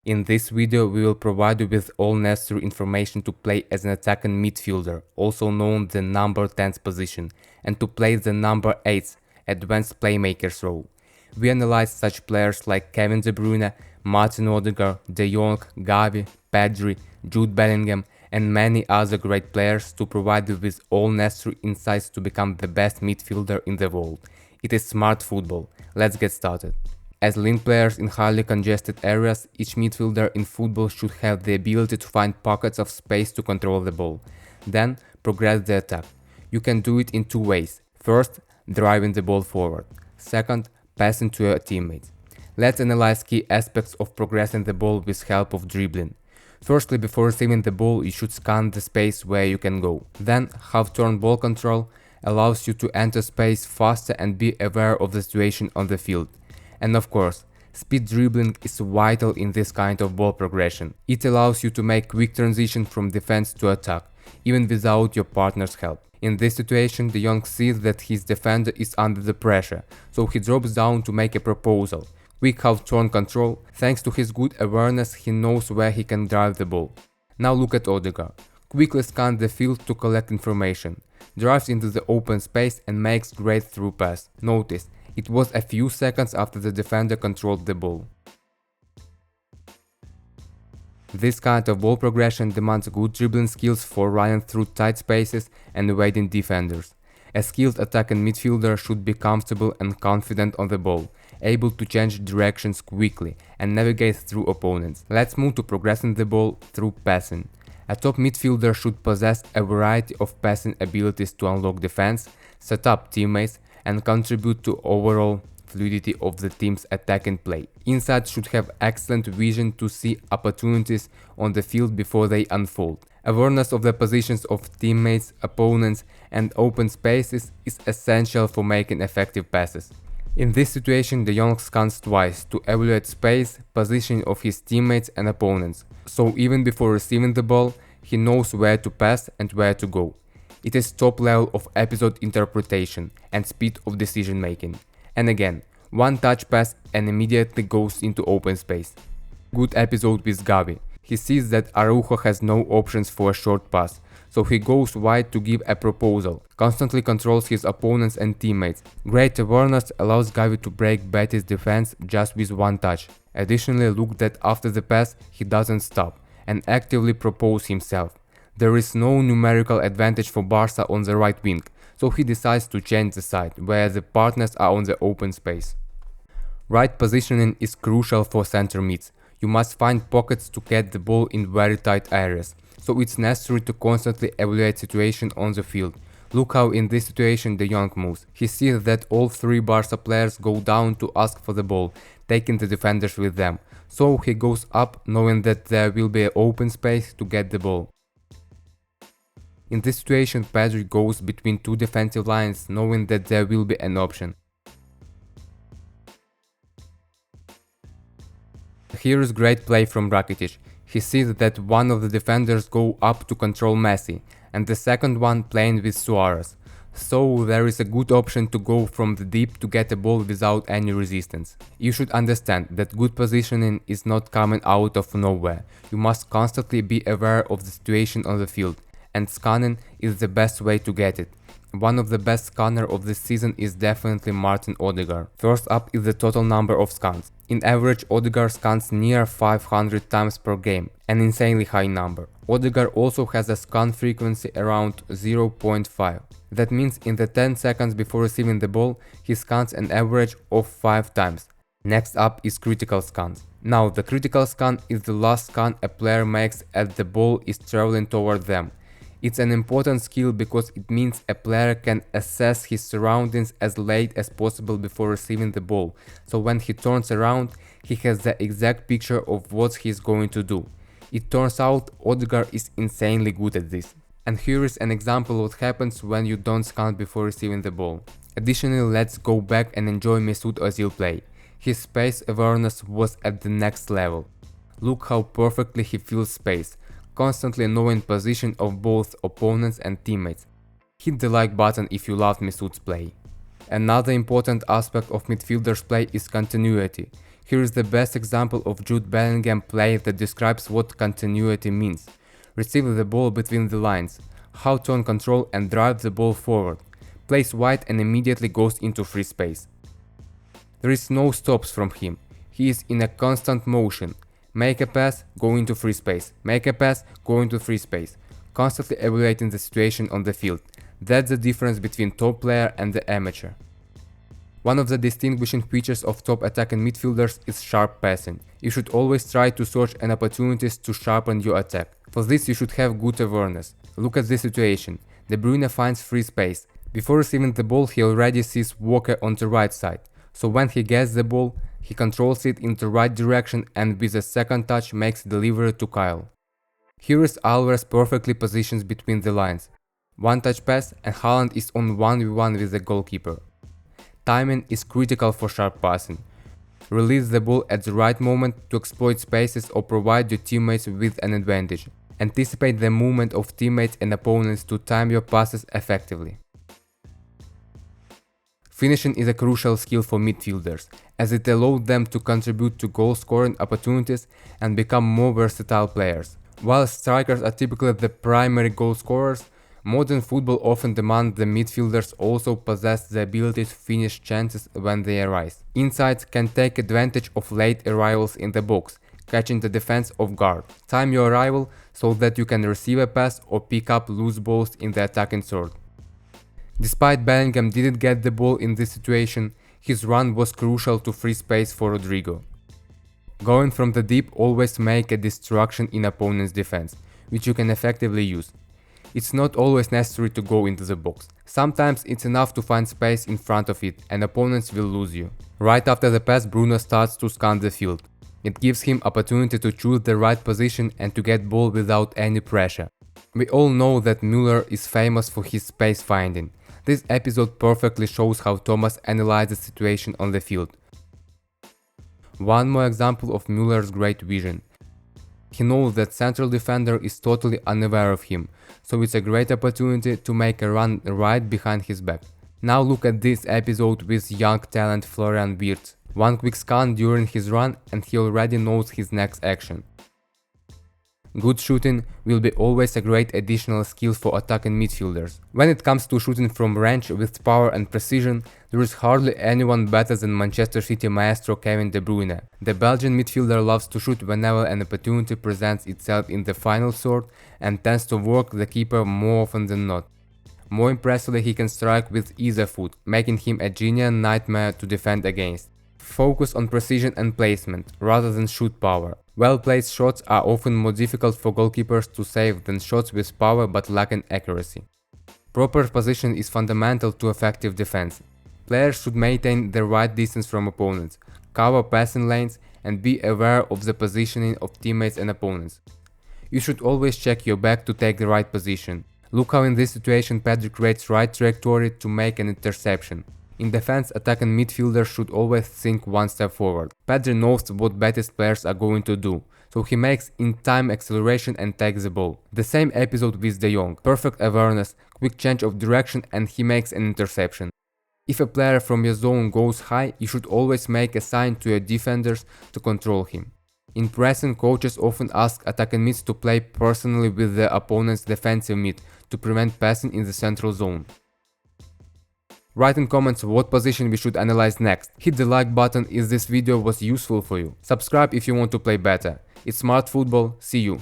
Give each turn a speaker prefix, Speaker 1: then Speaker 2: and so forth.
Speaker 1: In this video, we will provide you with all necessary information to play as an attacking midfielder, also known the number 10's position, and to play the number 8's advanced playmakers role. We analyzed such players like Kevin De Bruyne, Martin Odegaard, De Jong, Gavi, Pedri, Jude Bellingham, and many other great players to provide you with all necessary insights to become the best midfielder in the world. It is smart football. Let's get started. As link players in highly congested areas, each midfielder in football should have the ability to find pockets of space to control the ball. Then, progress the attack. You can do it in two ways. First, driving the ball forward. Second, passing to your teammates. Let's analyze key aspects of progressing the ball with help of dribbling. Firstly, before receiving the ball, you should scan the space where you can go. Then, half-turn ball control allows you to enter space faster and be aware of the situation on the field. And of course, speed dribbling is vital in this kind of ball progression. It allows you to make quick transition from defense to attack, even without your partner's help. In this situation, De Jong sees that his defender is under the pressure, so he drops down to make a proposal. Quick half-turn control. Thanks to his good awareness, he knows where he can drive the ball. Now look at Odegaard. Quickly scans the field to collect information, drives into the open space and makes great through pass. Notice, it was a few seconds after the defender controlled the ball. This kind of ball progression demands good dribbling skills for running through tight spaces and evading defenders. A skilled attacking midfielder should be comfortable and confident on the ball, able to change directions quickly and navigate through opponents. Let's move to progressing the ball through passing. A top midfielder should possess a variety of passing abilities to unlock defense, set up teammates, and contribute to overall fluidity of the team's attacking play. Insides should have excellent vision to see opportunities on the field before they unfold. Awareness of the positions of teammates, opponents, and open spaces is essential for making effective passes. In this situation, De Jong scans twice to evaluate space, position of his teammates and opponents, so even before receiving the ball, he knows where to pass and where to go. It is top level of episode interpretation and speed of decision making. And again, one touch pass and immediately goes into open space. Good episode with Gavi. He sees that Araujo has no options for a short pass, so he goes wide to give a proposal, constantly controls his opponents and teammates. Great awareness allows Gavi to break Betis' defense just with one touch. Additionally, look that after the pass he doesn't stop and actively propose himself. There is no numerical advantage for Barca on the right wing, so he decides to change the side, where the partners are on the open space. Right positioning is crucial for center mids. You must find pockets to get the ball in very tight areas, so it's necessary to constantly evaluate situation on the field. Look how in this situation De Jong moves. He sees that all three Barca players go down to ask for the ball, taking the defenders with them, so he goes up knowing that there will be an open space to get the ball. In this situation, Pedri goes between two defensive lines, knowing that there will be an option. Here is great play from Racitic. He sees that one of the defenders go up to control Messi, and the second one playing with Suarez. So there is a good option to go from the deep to get a ball without any resistance. You should understand that good positioning is not coming out of nowhere. You must constantly be aware of the situation on the field, and scanning is the best way to get it. One of the best scanners of this season is definitely Martin Odegaard. First up is the total number of scans. In average, Odegaard scans near 500 times per game, an insanely high number. Odegaard also has a scan frequency around 0.5. That means in the 10 seconds before receiving the ball, he scans an average of 5 times. Next up is critical scans. Now, the critical scan is the last scan a player makes as the ball is traveling toward them. It's an important skill because it means a player can assess his surroundings as late as possible before receiving the ball, so when he turns around, he has the exact picture of what he's going to do. It turns out Odegaard is insanely good at this. And here is an example of what happens when you don't scan before receiving the ball. Additionally, let's go back and enjoy Mesut Ozil play. His space awareness was at the next level. Look how perfectly he fills space, constantly knowing position of both opponents and teammates. Hit the like button if you loved Mesut's play. Another important aspect of midfielders' play is continuity. Here is the best example of Jude Bellingham play that describes what continuity means. Receive the ball between the lines, how to on control and drive the ball forward, plays wide and immediately goes into free space. There is no stops from him, he is in a constant motion. Make a pass, go into free space, make a pass, go into free space, constantly evaluating the situation on the field. That's the difference between top player and the amateur. One of the distinguishing features of top attacking midfielders is sharp passing. You should always try to search an opportunities to sharpen your attack. For this you should have good awareness. Look at this situation. De Bruyne finds free space. Before receiving the ball he already sees Walker on the right side. So when he gets the ball, he controls it in the right direction and with a second touch makes delivery to Kyle. Here is Alvarez perfectly positioned between the lines. One touch pass and Haaland is on 1v1 with the goalkeeper. Timing is critical for sharp passing. Release the ball at the right moment to exploit spaces or provide your teammates with an advantage. Anticipate the movement of teammates and opponents to time your passes effectively. Finishing is a crucial skill for midfielders, as it allows them to contribute to goal-scoring opportunities and become more versatile players. While strikers are typically the primary goal scorers, modern football often demands the midfielders also possess the ability to finish chances when they arise. Insides can take advantage of late arrivals in the box, catching the defense off guard. Time your arrival so that you can receive a pass or pick up loose balls in the attacking third. Despite Bellingham didn't get the ball in this situation, his run was crucial to free space for Rodrigo. Going from the deep always make a distraction in opponent's defense, which you can effectively use. It's not always necessary to go into the box. Sometimes it's enough to find space in front of it and opponents will lose you. Right after the pass, Bruno starts to scan the field. It gives him opportunity to choose the right position and to get ball without any pressure. We all know that Müller is famous for his space finding. This episode perfectly shows how Thomas analyzed the situation on the field. One more example of Müller's great vision. He knows that central defender is totally unaware of him, so it's a great opportunity to make a run right behind his back. Now look at this episode with young talent Florian Wirtz. One quick scan during his run and he already knows his next action. Good shooting will be always a great additional skill for attacking midfielders. When it comes to shooting from range with power and precision, there is hardly anyone better than Manchester City maestro Kevin De Bruyne. The Belgian midfielder loves to shoot whenever an opportunity presents itself in the final third and tends to work the keeper more often than not. More impressively, he can strike with either foot, making him a genuine nightmare to defend against. Focus on precision and placement, rather than shoot power. Well-placed shots are often more difficult for goalkeepers to save than shots with power but lacking accuracy. Proper position is fundamental to effective defense. Players should maintain the right distance from opponents, cover passing lanes, and be aware of the positioning of teammates and opponents. You should always check your back to take the right position. Look how in this situation Pedri creates right trajectory to make an interception. In defense, attacking midfielders should always think one step forward. Pedri knows what Betis players are going to do, so he makes in-time acceleration and takes the ball. The same episode with De Jong. Perfect awareness, quick change of direction and he makes an interception. If a player from your zone goes high, you should always make a sign to your defenders to control him. In pressing, coaches often ask attacking mids to play personally with the opponent's defensive mid to prevent passing in the central zone. Write in comments what position we should analyze next. Hit the like button if this video was useful for you. Subscribe if you want to play better. It's Smart Football, see you.